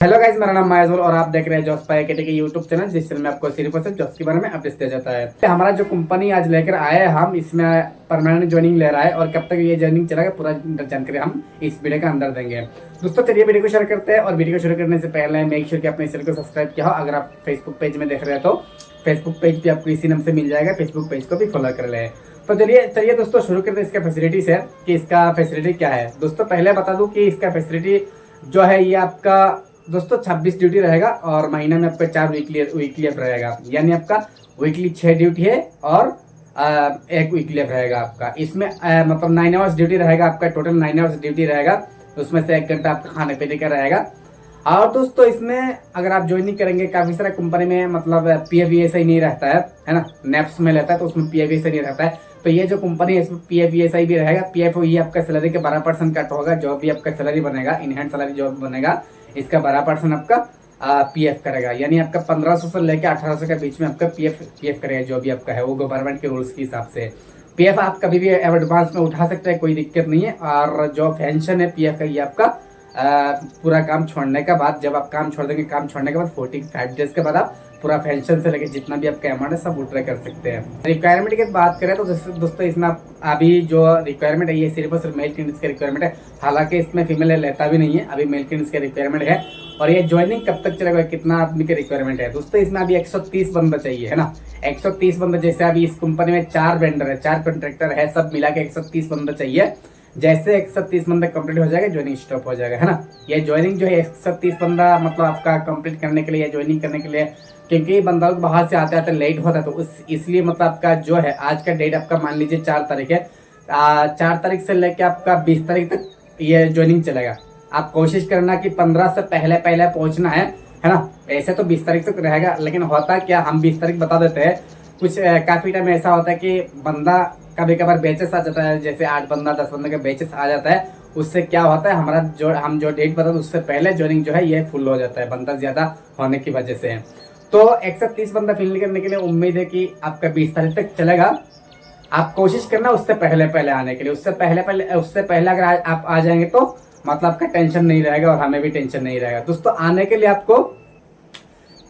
Hello guys, मेरा नाम मायाजुल और आप देख रहे हैं जॉब्स पाई के यूट्यूब चैनल, जिस चैनल में आपको सिर्फ और सिर्फ जॉब्स के बारे में अपडेट दिया जाता है। हमारा जो कंपनी आज लेकर आए हैं हम, इसमें परमानेंट ज्वाइनिंग ले रहा है और कब तक ये ज्वाइनिंग चलेगा पूरा जानकारी हम इस वीडियो के अंदर देंगे। दोस्तों चलिए वीडियो को शेयर करते हैं और वीडियो को शुरू करने से पहले मेक श्योर कि आपने इस चैनल को सब्सक्राइब किया हो। अगर आप फेसबुक पेज में देख रहे हैं तो फेसबुक पेज भी आपको इसी नाम से मिल जाएगा, फेसबुक पेज को भी फॉलो कर ले। तो चलिए दोस्तों शुरू करते हैं इसका फैसिलिटी से कि इसका फैसिलिटी क्या है। दोस्तों पहले बता दूं कि इसका फैसिलिटी जो है ये आपका दोस्तों 26 ड्यूटी रहेगा और महीने में आपका 4 वीकली ऑफ रहेगा, यानी आपका वीकली 6 ड्यूटी है और एक वीकली ऑफ रहेगा आपका। इसमें मतलब 9 आवर्स ड्यूटी रहेगा आपका, टोटल 9 आवर्स ड्यूटी रहेगा, उसमें से 1 घंटा आपका खाने पीने का रहेगा। और दोस्तों इसमें अगर आप ज्वाइनिंग करेंगे, काफी सारा कंपनी में मतलब पीएफ ईएसआई नहीं रहता है ना, नेप्स में लेता है तो उसमें पीएफ ईएसआई नहीं रहता है। तो ये जो कंपनी है इसमें पीएफ ईएसआई भी रहेगा। पीएफ ये आपका सैलरी के 12% कट होगा, जो भी आपका सैलरी बनेगा, इनहैंड सैलरी जो बनेगा इसका 12% आपका पीएफ करेगा, यानी आपका 1500 से लेकर 1800 के बीच में आपका पीएफ करेगा जो भी आपका है, वो गवर्नमेंट के रूल्स के हिसाब से। पीएफ आप कभी भी एडवांस में उठा सकते हैं, कोई दिक्कत नहीं है। और जो पेंशन है पीएफ का, ये आपका पूरा काम छोड़ने के बाद, जब आप काम छोड़ देंगे, काम छोड़ने के बाद 45 डेज के बाद आप पूरा पेंशन से लेकर जितना भी आपका अमाउंट है सब विड्रॉ कर सकते हैं। रिक्वायरमेंट की बात करें तो दोस्तों इसमें अभी जो रिक्वायरमेंट है ये सिर्फ और सिर्फ मेल कैंडिडेट्स का रिक्वायरमेंट है, हालांकि इसमें फीमेल लेता भी नहीं है, अभी मेल कैंडिडेट्स का रिक्वायरमेंट है। और ये ज्वाइनिंग कब तक चलेगा, कितना आदमी का रिक्वायरमेंट है दोस्तों, इसमें अभी 130 बंदा चाहिए है ना, 130 बंदा। जैसे अभी इस कंपनी में 4 वेंडर है, 4 कॉन्ट्रैक्टर है, सब मिला के 130 बंदा चाहिए। जैसे 130 बंदा कंप्लीट हो जाएगा, ज्वाइनिंग स्टॉप हो जाएगा है ना। ये ज्वाइनिंग जो है 130 बंदा मतलब आपका कंप्लीट करने के लिए, ज्वाइनिंग करने के लिए, क्योंकि बंदा लोग बाहर से आते आते लेट होता है, तो इसलिए मतलब आपका जो है आज का डेट आपका मान लीजिए 4 तारीख है, 4 तारीख से लेके आपका 20 तारीख तक ये ज्वाइनिंग चलेगा। आप कोशिश करना कि 15 से पहले पहले पहुंचना है ना। ऐसे तो 20 तारीख तक रहेगा, लेकिन होता क्या, हम 20 तारीख बता देते हैं, कुछ काफी टाइम ऐसा होता है कि बंदा कभी कभार बेचेस आ जाता है, जैसे 8 बंदा 10 बंदा का बेचेस आ जाता है। उससे क्या होता है, हमारा जो हम जो डेट बताते उससे पहले ज्वाइनिंग जो है ये फुल हो जाता है, बंदा ज्यादा होने की वजह से। तो 130 बंदा फिल करने के लिए उम्मीद है कि आपका 20 तारीख तक चलेगा। आप कोशिश करना उससे पहले पहले आने के लिए, उससे पहले अगर आप आ जाएंगे तो मतलब आपका टेंशन नहीं रहेगा और हमें भी टेंशन नहीं रहेगा। दोस्तों आने के लिए आपको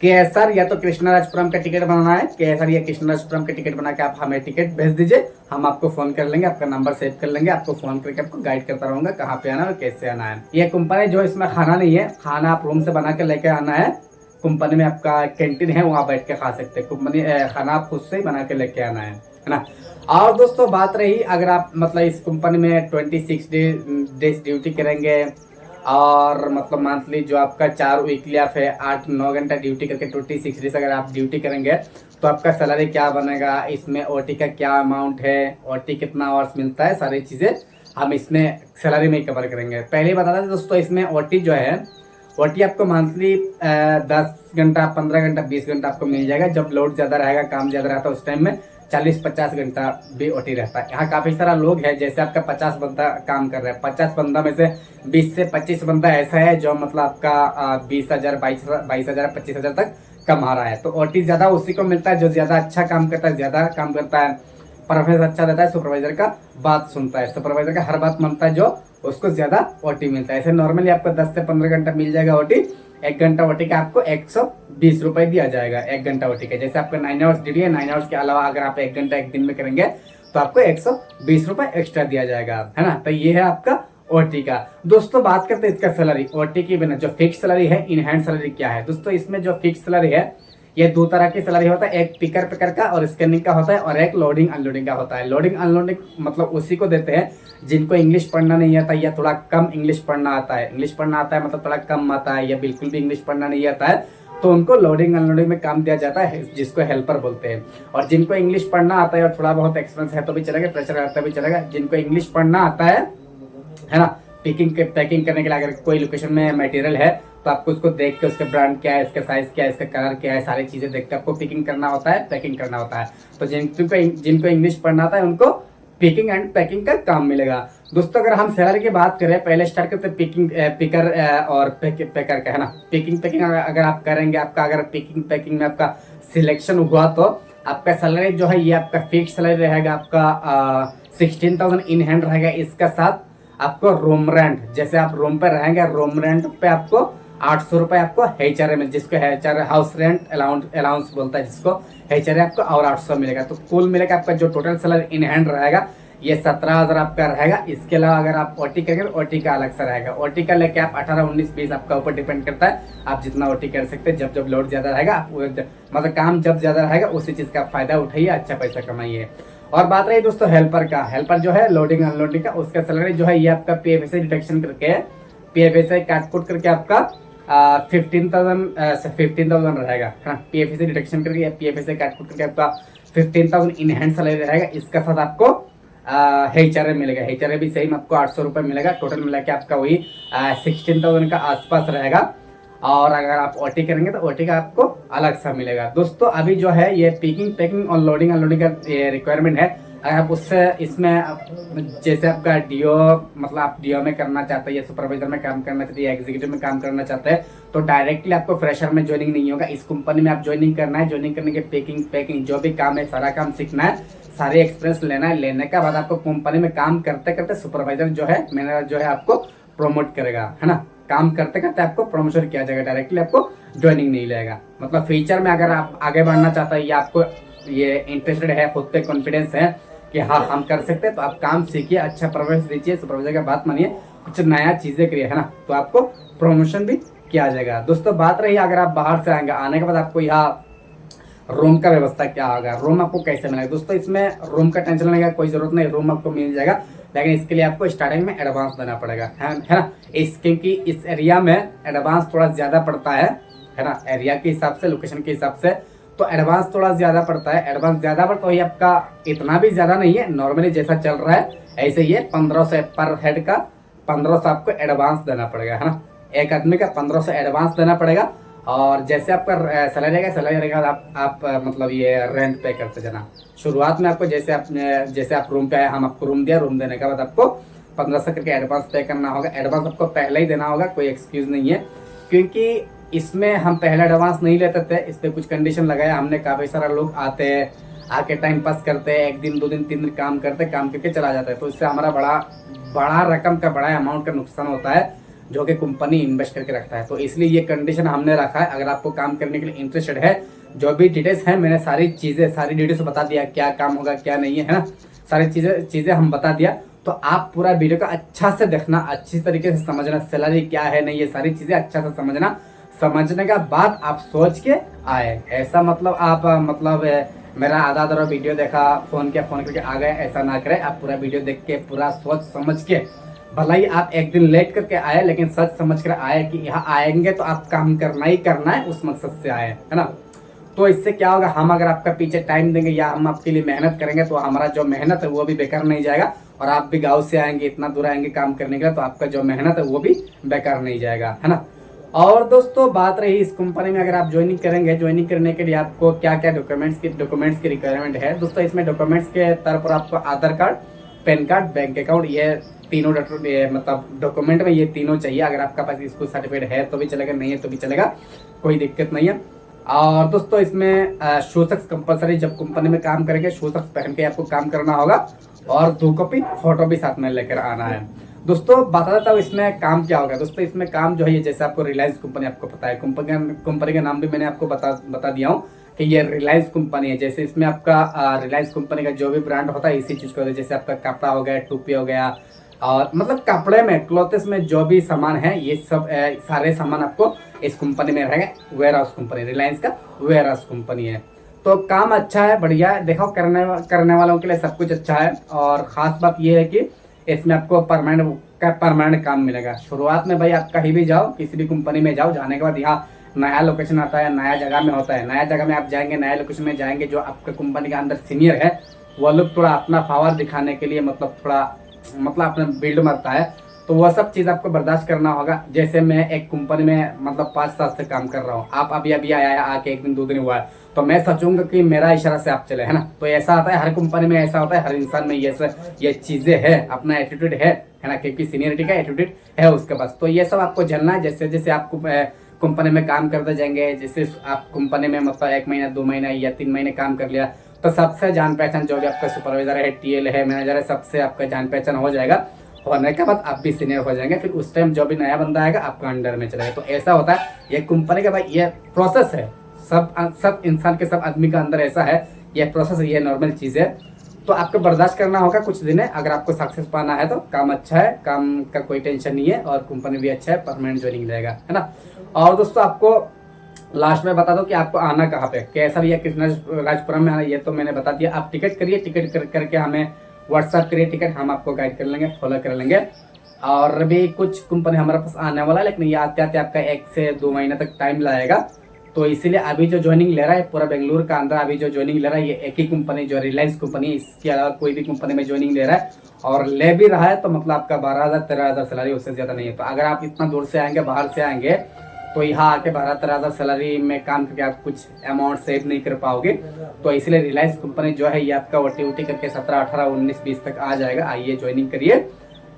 केएसआर या तो कृष्णराजपुरम का टिकट बनाना है, केएसआर या कृष्णराजपुरम का टिकट बना के आप हमें टिकट भेज दीजिए, हम आपको फोन कर लेंगे, आपका नंबर सेव कर लेंगे, आपको फोन करके आपको गाइड करता रहूंगा कहाँ पे आना है और कैसे आना है। ये कंपनी जो इसमें खाना नहीं है, खाना आप रूम से बना के लेके आना है। कंपनी में आपका कैंटीन है, वहां बैठ के खा सकते हैं। कंपनी खाना आप खुद से ही बना के लेके आना है ना। और दोस्तों बात रही, अगर आप मतलब इस कंपनी में 26 डेज ड्यूटी करेंगे और मतलब मंथली जो आपका 4 वीकली ऑफ है, 8-9 घंटा ड्यूटी करके 26 डेज अगर आप ड्यूटी करेंगे तो आपका सैलरी क्या बनेगा, इसमें ओटी का क्या अमाउंट है, ओटी कितना आवर्स मिलता है, सारी चीजें हम इसमें सैलरी में कवर करेंगे। पहले बता दें दोस्तों, इसमें ओटी जो है, ओटी आपको मंथली 10 घंटा, 15 घंटा, 20 घंटा आपको मिल जाएगा। जब लोड ज्यादा रहेगा, काम ज्यादा रहता है, उस टाइम में 40-50 घंटा भी ओटी रहता है। यहाँ काफी सारा लोग है, जैसे आपका 50 बंदा काम कर रहा है, 50 बंदा में से 20 से 25 बंदा ऐसा है जो मतलब आपका 20,000, 22,000, 25,000 तक कमा रहा है। तो ओटी ज्यादा उसी को मिलता है जो ज्यादा अच्छा काम करता है, ज्यादा काम करता है, परफॉर्मेंस अच्छा रहता है, सुपरवाइजर का बात सुनता है, सुपरवाइजर का हर बात मानता है, जो उसको ज्यादा ओटी मिलता है। ऐसे नॉर्मली आपको 10 से 15 घंटा मिल जाएगा ओटी। 1 घंटा ओटी का आपको 120 रुपए दिया जाएगा, 1 घंटा ओटी का। जैसे आपका 9 आवर्स ड्यूटी है, 9 आवर्स के अलावा अगर आप 1 घंटा एक दिन में करेंगे तो आपको 120 रुपए एक्स्ट्रा दिया जाएगा, है ना। तो ये है आपका ओटी का। दोस्तों बात करते हैं इसका सैलरी, ओटी की बिना जो फिक्स सैलरी है, इन हैंड सैलरी क्या है। दोस्तों इसमें जो फिक्स सैलरी है, ये 2 तरह की सैलरी होता है, एक पिकर का और स्कैनिंग का होता है, और एक लोडिंग अनलोडिंग का होता है। लोडिंग अनलोडिंग मतलब उसी को देते हैं जिनको इंग्लिश पढ़ना नहीं आता या थोड़ा कम इंग्लिश पढ़ना आता है। इंग्लिश पढ़ना आता है मतलब थोड़ा कम आता है या बिल्कुल भी इंग्लिश पढ़ना नहीं आता है, तो उनको लोडिंग अनलोडिंग में काम दिया जाता है, जिसको हेल्पर बोलते हैं। और जिनको इंग्लिश पढ़ना आता है और थोड़ा बहुत एक्सपीरियंस है तो भी चलेगा, प्रेशर आता भी चलेगा। जिनको इंग्लिश पढ़ना आता है ना, पैकिंग करने के लिए अगर कोई लोकेशन में मटेरियल है तो आपको उसको देख के उसके ब्रांड क्या है, इसका साइज क्या है, इसका कलर क्या है, सारी चीजें देख के आपको पिकिंग करना होता है, पैकिंग करना होता है। तो जिनको इंग्लिश पढ़ना आता है उनको पिकिंग एंड पैकिंग का काम मिलेगा। दोस्तों अगर हम सैलरी की बात करें, पहले स्टार्ट करते पिकर और पैकर का, है ना। पैकिंग अगर आप करेंगे, आपका अगर पैकिंग में आपका सिलेक्शन हुआ तो आपका सैलरी जो है ये आपका फिक्स सैलरी रहेगा, आपका 16,000 इन हैंड रहेगा। इसका साथ आपको रूम रेंट, जैसे आप रूम पे रहेंगे, रूम रेंट पे आपको ₹800 आपको HRA में, जिसको HRA हाउस रेंट अलाउंस बोलता है, जिसको HRA आपको और 800 मिलेगा। तो कुल मिलेगा आपका जो टोटल सैलरी इन हैंड रहेगा ये 17,000 आपका रहेगा। इसके अलावा अगर आप ओटी करेंगे तो ओटी का अलग से रहेगा। ओटी का लेके आप 18, 19, 20 आपका ऊपर डिपेंड करता है, आप जितना ओटी कर सकते हैं। जब जब लोड ज्यादा रहेगा मतलब काम जब ज्यादा रहेगा उसी चीज का फायदा उठाइए, अच्छा पैसा कमाइए। और बात रही दोस्तों हेल्पर का, हेल्पर जो है लोडिंग अनलोडिंग का, उसका सैलरी जो है ये आपका PFSA डिडक्शन करके, PFSA काट कुट करके आपका 15,000 रहेगा, है ना। PFSA डिडक्शन करके, PFSA काट कुट करके आपका 15,000 इन हैंड सैलरी रहेगा। इसका साथ आपको HRA मिलेगा। HRA भी सेम आपको ₹800 मिलेगा। टोटल मिला के आपका वही 16,000 का आसपास रहेगा। और अगर आप ओटी करेंगे तो ओटी का आपको अलग सा मिलेगा। दोस्तों अभी जो है ये पिकिंग पैकिंग और लोडिंग अनलोडिंग का रिक्वायरमेंट है। अगर आप उससे इसमें जैसे आपका डीओ, मतलब आप डीओ में करना चाहते हैं या सुपरवाइजर में काम करना चाहते हैं या एग्जीक्यूटिव में काम करना चाहते हैं तो डायरेक्टली आपको फ्रेशर में ज्वाइनिंग नहीं होगा। इस कंपनी में आप ज्वाइनिंग करना है। ज्वाइनिंग करने के पैकिंग जो भी काम है सारा काम सीखना है, सारे एक्सपीरियंस लेना है। लेने के बाद आपको कंपनी में काम करते करते सुपरवाइजर जो है, मैनेजर जो है आपको प्रमोट करेगा, है ना। काम करते करते आपको प्रमोशन किया जाएगा, डायरेक्टली आपको ज्वाइनिंग नहीं लेगा। मतलब फ्यूचर में अगर आप आगे बढ़ना चाहते हैं या आपको ये इंटरेस्टेड है, खुद पे कॉन्फिडेंस है कि हाँ हम कर सकते हैं, तो आप काम सीखिए, अच्छा परफॉर्मेंस दीजिए, सुपरवाइजर का बात मानिए, कुछ नया चीजें करिए, है ना, तो आपको प्रमोशन भी किया जाएगा। दोस्तों बात रही अगर आप बाहर से आएंगे, आने के बाद आपको यहाँ रूम का व्यवस्था क्या होगा, रूम आपको कैसे मिलेगा। दोस्तों इसमें रूम का टेंशन लेने का कोई जरूरत नहीं, रूम आपको मिल जाएगा, लेकिन इसके लिए आपको स्टार्टिंग में एडवांस देना पड़ेगा, है ना। क्योंकि इस एरिया में एडवांस थोड़ा ज्यादा पड़ता है ना, एरिया के हिसाब से, लोकेशन के हिसाब से, तो एडवांस थोड़ा ज्यादा पड़ता है। एडवांस ज्यादा पड़ता है, आपका इतना भी ज्यादा नहीं है, नॉर्मली जैसा चल रहा है ऐसे ही है। 1500 पर हेड का 1500 आपको एडवांस देना पड़ेगा, है ना। एक आदमी का 1500 एडवांस देना पड़ेगा। और जैसे आपका सैलरी रहेगा आप मतलब ये रेंट पे करते जाना। शुरुआत में आपको जैसे आप रूम पे आए, हम आपको रूम दिया, रूम देने के बाद आपको 1500 करके एडवांस पे करना होगा। एडवांस आपको पहले ही देना होगा, कोई एक्सक्यूज नहीं है, क्योंकि इसमें हम पहले एडवांस नहीं लेते थे। इस पर कुछ कंडीशन लगाया हमने। काफी सारा लोग आते हैं, आके टाइम पास करते हैं, 1 दिन 2 दिन 3 दिन काम करते, काम करके चला जाता है, तो इससे हमारा बड़ा रकम का, बड़ा अमाउंट का नुकसान होता है, जो कि कंपनी इन्वेस्ट करके रखता है। तो इसलिए ये कंडीशन हमने रखा है। अगर आपको काम करने के लिए इंटरेस्टेड है, जो भी डिटेल्स है मैंने सारी डिटेल्स बता दिया, क्या काम होगा क्या नहीं है ना, सारी चीजें हम बता दिया। तो आप पूरा वीडियो का अच्छा से देखना, अच्छी तरीके से समझना, सैलरी क्या है नहीं, ये सारी चीजें अच्छा से समझना। समझने का बाद आप सोच के आए। ऐसा मतलब आप मेरा आधा वीडियो देखा, फोन करके आ गए, ऐसा ना करें। आप पूरा वीडियो देख के, पूरा सोच समझ के, भला ही आप 1 दिन लेट करके आए, लेकिन सच समझ कर आए कि यहाँ आएंगे तो आप काम करना ही करना है, उस मकसद से आए, है ना। तो इससे क्या होगा, हम अगर आपका पीछे टाइम देंगे या हम आपके लिए मेहनत करेंगे तो हमारा जो मेहनत है वो भी बेकार नहीं जाएगा। और आप भी गाँव से आएंगे, इतना दूर आएंगे काम करने के लिए, तो आपका जो मेहनत है वो भी बेकार नहीं जाएगा, है ना। और दोस्तों बात रही इस कंपनी में अगर आप ज्वाइनिंग करेंगे, ज्वाइनिंग करने के लिए आपको क्या क्या डॉक्यूमेंट्स की रिक्वायरमेंट है। दोस्तों इसमें डॉक्यूमेंट्स के तौर पर आपको Aadhaar card, PAN card, bank account, ये तीनों मतलब डॉक्यूमेंट में ये तीनों चाहिए। अगर आपका पास स्कूल सर्टिफिकेट है तो भी चलेगा, नहीं है तो भी चलेगा, कोई दिक्कत नहीं है। और दोस्तों इसमें शू सॉक्स कंपलसरी, जब कंपनी में काम करेंगे शू सॉक्स पहन के आपको काम करना होगा। और 2 कॉपी फोटो भी साथ में लेकर आना है। दोस्तों बता देता हूँ इसमें काम क्या होगा। दोस्तों इसमें काम जो है ये, जैसे आपको रिलायंस कंपनी आपको पता है, कंपनी का नाम भी मैंने आपको बता दिया हूँ कि ये रिलायंस कंपनी है। जैसे इसमें आपका रिलायंस कंपनी का जो भी ब्रांड होता है इसी चीज का होता है। जैसे आपका कपड़ा हो गया, टोपी हो गया, और मतलब कपड़े में, क्लॉथ्स में जो भी सामान है ये सब सारे सामान आपको इस कंपनी में रहेगा। वेयर हाउस कंपनी, रिलायंस का वेयर हाउस कंपनी है। तो काम अच्छा है, बढ़िया है। देखो करने वालों के लिए सब कुछ अच्छा है। और खास बात यह है कि इसमें आपको परमानेंट काम मिलेगा। शुरुआत में भाई आप कहीं भी जाओ, किसी भी कंपनी में जाओ, जाने के बाद यहाँ नया लोकेशन आता है, नया जगह में होता है, नया जगह में आप जाएंगे, नया लोकेशन में जाएंगे, जो आपके कंपनी के अंदर सीनियर है वो लोग थोड़ा अपना पावर दिखाने के लिए मतलब अपना बिल्ड मारता है, तो वह सब चीज आपको बर्दाश्त करना होगा। जैसे मैं एक कंपनी में 5 साल से काम कर रहा हूँ, आप अभी आया आके 1 दिन 2 दिन हुआ है, तो मैं सोचूंगा कि मेरा इशारा से आप चले, है ना। तो ऐसा आता है, हर कंपनी में ऐसा होता है, हर इंसान में ये चीजें है, अपना एटीट्यूड है ना, क्योंकि सीनियरिटी का एटीट्यूड है उसके पास। तो ये सब आपको झेलना है। जैसे जैसे आपको कंपनी में काम करते जाएंगे, जैसे आप कंपनी में 1 महीना 2 महीना या 3 महीने काम कर लिया, तो सबसे जान पहचान जो भी आपका सुपरवाइजर है, टीएल है, मैनेजर है, सबसे आपका जान पहचान हो जाएगा। होने के बाद आप भी सीनियर हो जाएंगे। फिर उस टाइम जो भी नया बंदा आएगा आपका अंडर में चलेगा। तो ऐसा होता है ये कंपनी का भाई, ये प्रोसेस है। सब इंसान के, सब आदमी का अंदर ऐसा है, ये प्रोसेस, ये नॉर्मल चीज है। तो आपको बर्दाश्त करना होगा कुछ दिन है। अगर आपको सक्सेस पाना है तो काम अच्छा है, काम का कोई टेंशन नहीं है, और कंपनी भी अच्छा है, परमानेंट ज्वाइनिंग रहेगा, है ना। और दोस्तों आपको लास्ट में बता दो कि आपको आना कहाँ पे, कैसा भी है, कितना राजपुरम में आना, ये तो मैंने बता दिया। आप टिकट करिए, टिकट करके हमें व्हाट्सएप करिए टिकट, हम आपको गाइड कर लेंगे, फॉलो कर लेंगे। और भी कुछ कंपनी हमारे पास आने वाला है, लेकिन ये आते आते आपका 1 से 2 महीने तक टाइम लगेगा। तो इसीलिए अभी जो ज्वाइनिंग ले रहा है पूरा बेंगलुरु का अंदर, अभी जो ज्वाइनिंग ले रहा है ये एक ही कंपनी, जो रिलायंस कंपनी है, इसके अलावा कोई भी कंपनी में ज्वाइनिंग ले रहा है और ले भी रहा है तो मतलब आपका 12,000 13,000 सैलरी, उससे ज्यादा नहीं है। तो अगर आप इतना दूर से आएंगे, बाहर से आएंगे, तो यहाँ आके 12-13,000 सैलरी में काम करके आप कुछ अमाउंट सेव नहीं कर पाओगे। तो इसलिए रिलायंस कंपनी जो है ये आपका OT करके 17, 18, 19, 20 तक आ जाएगा। आइए ज्वाइनिंग करिए,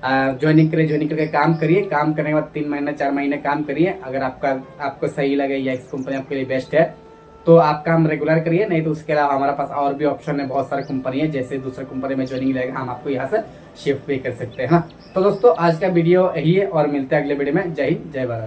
ज्वाइनिंग करके काम करिए। काम करने के बाद 3 महीने 4 महीने काम करिए। अगर आपको सही लगे या इस कंपनी आपके लिए बेस्ट है तो आप काम रेगुलर करिए, नहीं तो उसके अलावा हमारे पास और भी ऑप्शन है, बहुत सारी कंपनी है। जैसे दूसरे कंपनी में ज्वाइनिंग रहेगा हम आपको यहाँ से शिफ्ट भी कर सकते हैं। तो दोस्तों आज का वीडियो यही है और मिलते हैं अगले वीडियो में। जय हिंद, जय भारत।